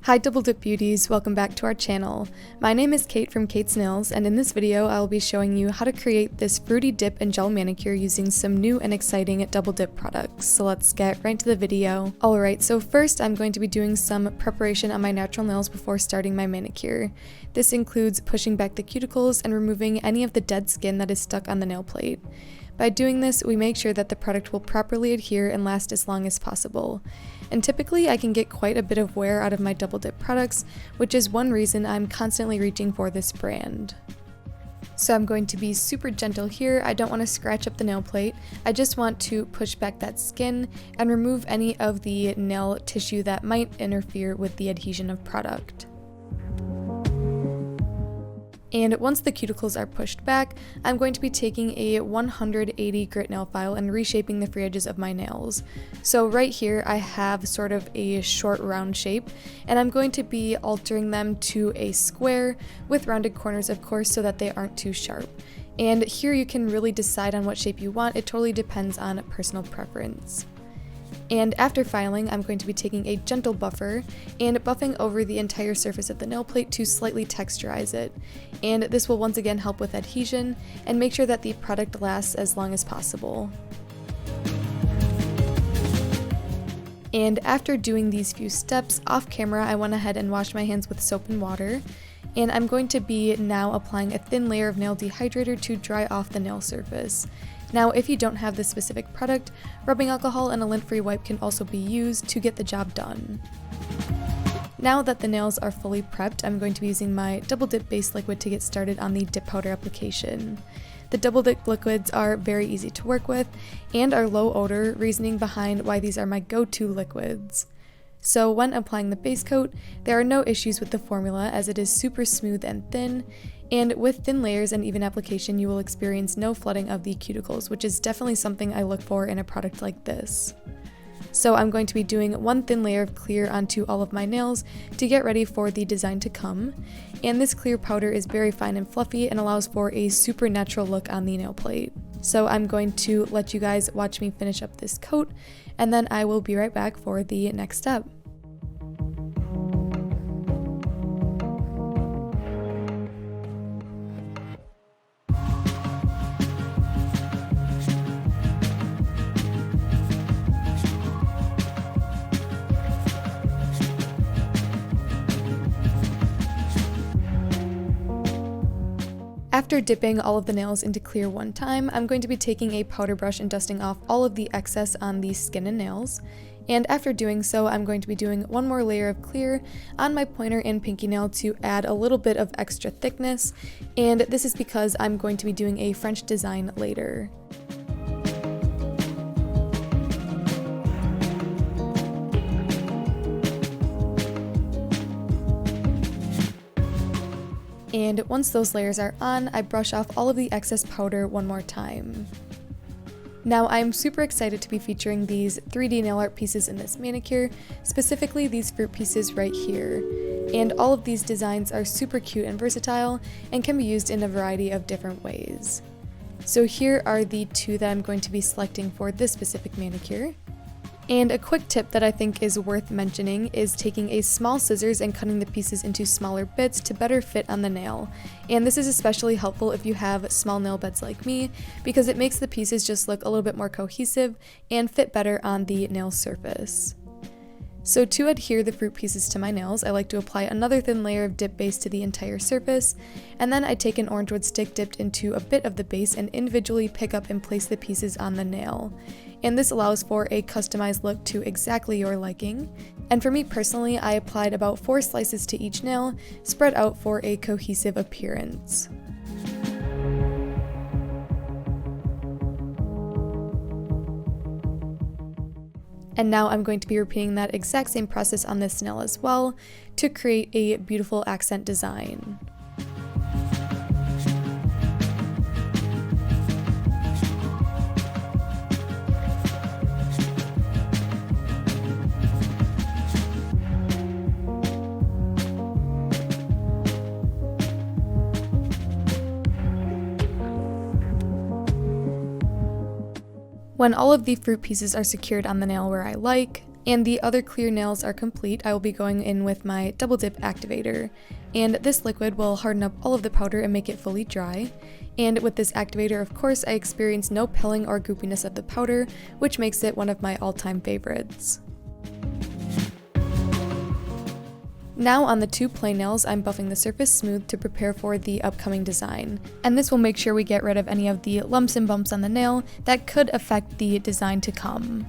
Hi Double Dip Beauties, welcome back to our channel. My name is Kate from katesnails, and in this video I will be showing you how to create this fruity dip and gel manicure using some new and exciting double dip products. So let's get right into the video. Alright, so first I'm going to be doing some preparation on my natural nails before starting my manicure. This includes pushing back the cuticles and removing any of the dead skin that is stuck on the nail plate. By doing this, we make sure that the product will properly adhere and last as long as possible. And typically I can get quite a bit of wear out of my double dip products, which is one reason I'm constantly reaching for this brand. So I'm going to be super gentle here. I don't want to scratch up the nail plate. I just want to push back that skin and remove any of the nail tissue that might interfere with the adhesion of product. And once the cuticles are pushed back, I'm going to be taking a 180 grit nail file and reshaping the free edges of my nails. So right here I have sort of a short round shape, and I'm going to be altering them to a square with rounded corners, of course, so that they aren't too sharp. And here you can really decide on what shape you want. It totally depends on personal preference. And after filing, I'm going to be taking a gentle buffer and buffing over the entire surface of the nail plate to slightly texturize it. And this will once again help with adhesion and make sure that the product lasts as long as possible. And after doing these few steps off camera, I went ahead and washed my hands with soap and water. And I'm going to be now applying a thin layer of nail dehydrator to dry off the nail surface. Now, if you don't have this specific product, rubbing alcohol and a lint-free wipe can also be used to get the job done. Now that the nails are fully prepped, I'm going to be using my double dip base liquid to get started on the dip powder application. The double dip liquids are very easy to work with and are low odor, reasoning behind why these are my go-to liquids. So when applying the base coat, there are no issues with the formula as it is super smooth and thin, and with thin layers and even application you will experience no flooding of the cuticles, which is definitely something I look for in a product like this. So I'm going to be doing one thin layer of clear onto all of my nails to get ready for the design to come, and this clear powder is very fine and fluffy and allows for a super natural look on the nail plate. So I'm going to let you guys watch me finish up this coat, and then I will be right back for the next step. After dipping all of the nails into clear one time, I'm going to be taking a powder brush and dusting off all of the excess on the skin and nails. And after doing so, I'm going to be doing one more layer of clear on my pointer and pinky nail to add a little bit of extra thickness. And this is because I'm going to be doing a French design later. And once those layers are on, I brush off all of the excess powder one more time. Now I'm super excited to be featuring these 3D nail art pieces in this manicure, specifically these fruit pieces right here. And all of these designs are super cute and versatile and can be used in a variety of different ways. So here are the two that I'm going to be selecting for this specific manicure. And a quick tip that I think is worth mentioning is taking a small scissors and cutting the pieces into smaller bits to better fit on the nail. And this is especially helpful if you have small nail beds like me, because it makes the pieces just look a little bit more cohesive and fit better on the nail surface. So to adhere the fruit pieces to my nails, I like to apply another thin layer of dip base to the entire surface, and then I take an orange wood stick dipped into a bit of the base and individually pick up and place the pieces on the nail. And this allows for a customized look to exactly your liking. And for me personally, I applied about 4 slices to each nail, spread out for a cohesive appearance. And now I'm going to be repeating that exact same process on this nail as well to create a beautiful accent design. When all of the fruit pieces are secured on the nail where I like, and the other clear nails are complete, I will be going in with my double dip activator. And this liquid will harden up all of the powder and make it fully dry. And with this activator, of course, I experience no pilling or goopiness of the powder, which makes it one of my all-time favorites. Now on the two plain nails, I'm buffing the surface smooth to prepare for the upcoming design. And this will make sure we get rid of any of the lumps and bumps on the nail that could affect the design to come.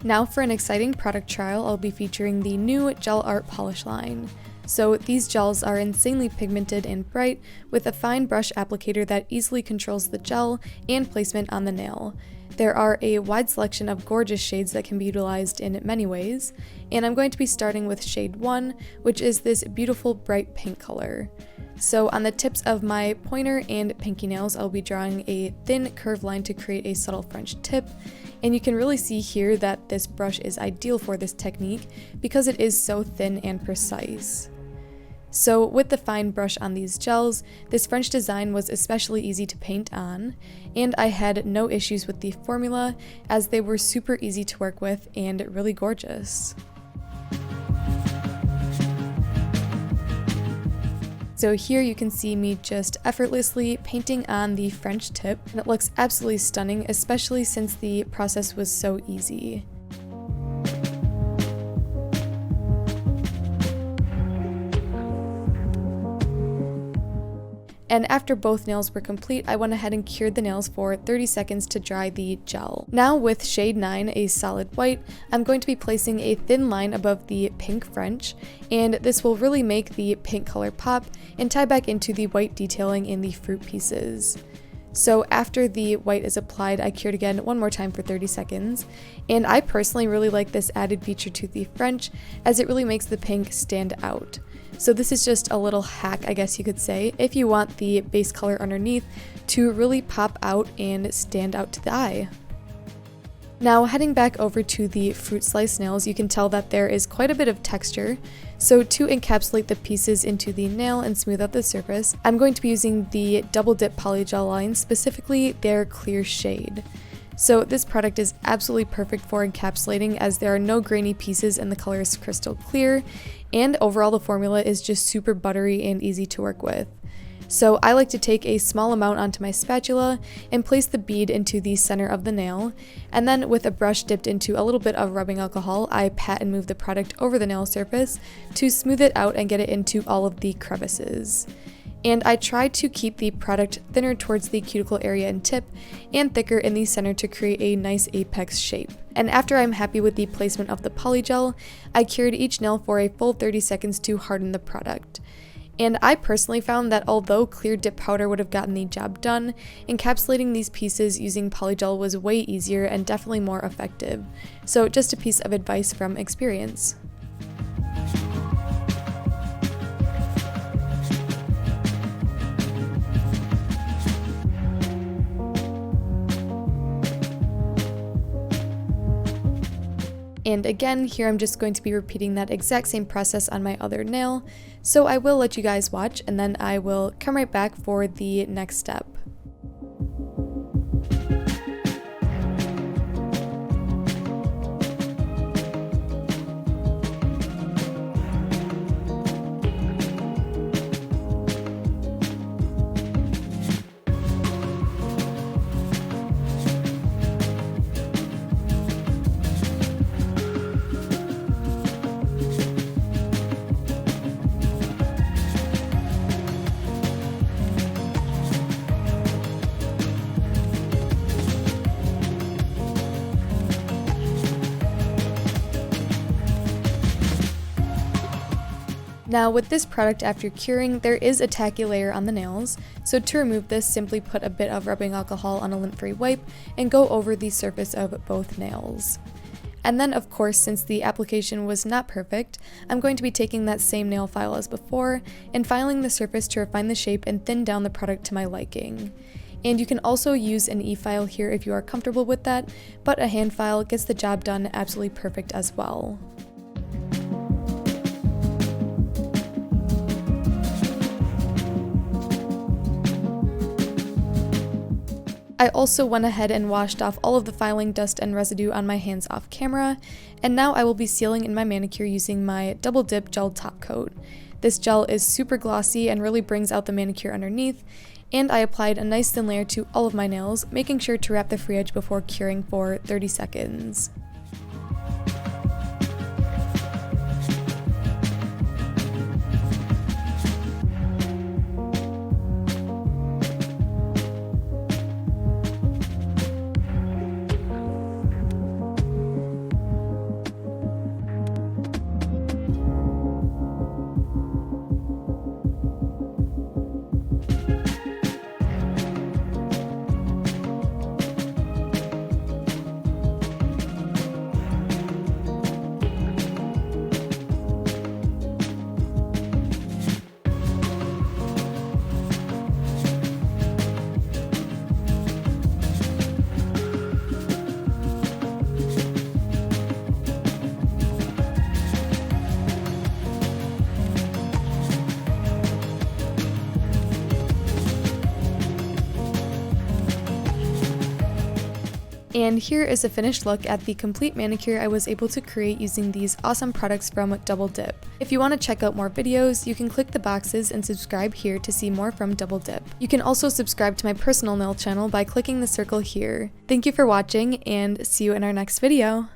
Now for an exciting product trial, I'll be featuring the new Gel Art Polish line. So these gels are insanely pigmented and bright, with a fine brush applicator that easily controls the gel and placement on the nail. There are a wide selection of gorgeous shades that can be utilized in many ways, and I'm going to be starting with shade 1, which is this beautiful bright pink color. So on the tips of my pointer and pinky nails, I'll be drawing a thin curved line to create a subtle French tip, and you can really see here that this brush is ideal for this technique because it is so thin and precise. So with the fine brush on these gels, this French design was especially easy to paint on, and I had no issues with the formula as they were super easy to work with and really gorgeous. So here you can see me just effortlessly painting on the French tip, and it looks absolutely stunning, especially since the process was so easy. And after both nails were complete, I went ahead and cured the nails for 30 seconds to dry the gel. Now with shade 9, a solid white, I'm going to be placing a thin line above the pink French, and this will really make the pink color pop and tie back into the white detailing in the fruit pieces. So after the white is applied, I cured again one more time for 30 seconds, and I personally really like this added feature to the French as it really makes the pink stand out. So this is just a little hack, I guess you could say, if you want the base color underneath to really pop out and stand out to the eye. Now heading back over to the fruit slice nails, you can tell that there is quite a bit of texture. So to encapsulate the pieces into the nail and smooth out the surface, I'm going to be using the double dip polygel line, specifically their clear shade. So this product is absolutely perfect for encapsulating as there are no grainy pieces and the color is crystal clear, and overall the formula is just super buttery and easy to work with. So I like to take a small amount onto my spatula and place the bead into the center of the nail, and then with a brush dipped into a little bit of rubbing alcohol, I pat and move the product over the nail surface to smooth it out and get it into all of the crevices. And I try to keep the product thinner towards the cuticle area and tip, and thicker in the center to create a nice apex shape. And after I'm happy with the placement of the polygel, I cured each nail for a full 30 seconds to harden the product. And I personally found that although clear dip powder would have gotten the job done, encapsulating these pieces using polygel was way easier and definitely more effective. So just a piece of advice from experience. And again, here I'm just going to be repeating that exact same process on my other nail. So I will let you guys watch, and then I will come right back for the next step. Now with this product, after curing, there is a tacky layer on the nails, so to remove this, simply put a bit of rubbing alcohol on a lint-free wipe and go over the surface of both nails. And then of course, since the application was not perfect, I'm going to be taking that same nail file as before and filing the surface to refine the shape and thin down the product to my liking. And you can also use an e-file here if you are comfortable with that, but a hand file gets the job done absolutely perfect as well. I also went ahead and washed off all of the filing dust and residue on my hands off camera, and now I will be sealing in my manicure using my Double Dip gel top coat. This gel is super glossy and really brings out the manicure underneath, and I applied a nice thin layer to all of my nails, making sure to wrap the free edge before curing for 30 seconds. And here is a finished look at the complete manicure I was able to create using these awesome products from Double Dip. If you want to check out more videos, you can click the boxes and subscribe here to see more from Double Dip. You can also subscribe to my personal nail channel by clicking the circle here. Thank you for watching, and see you in our next video!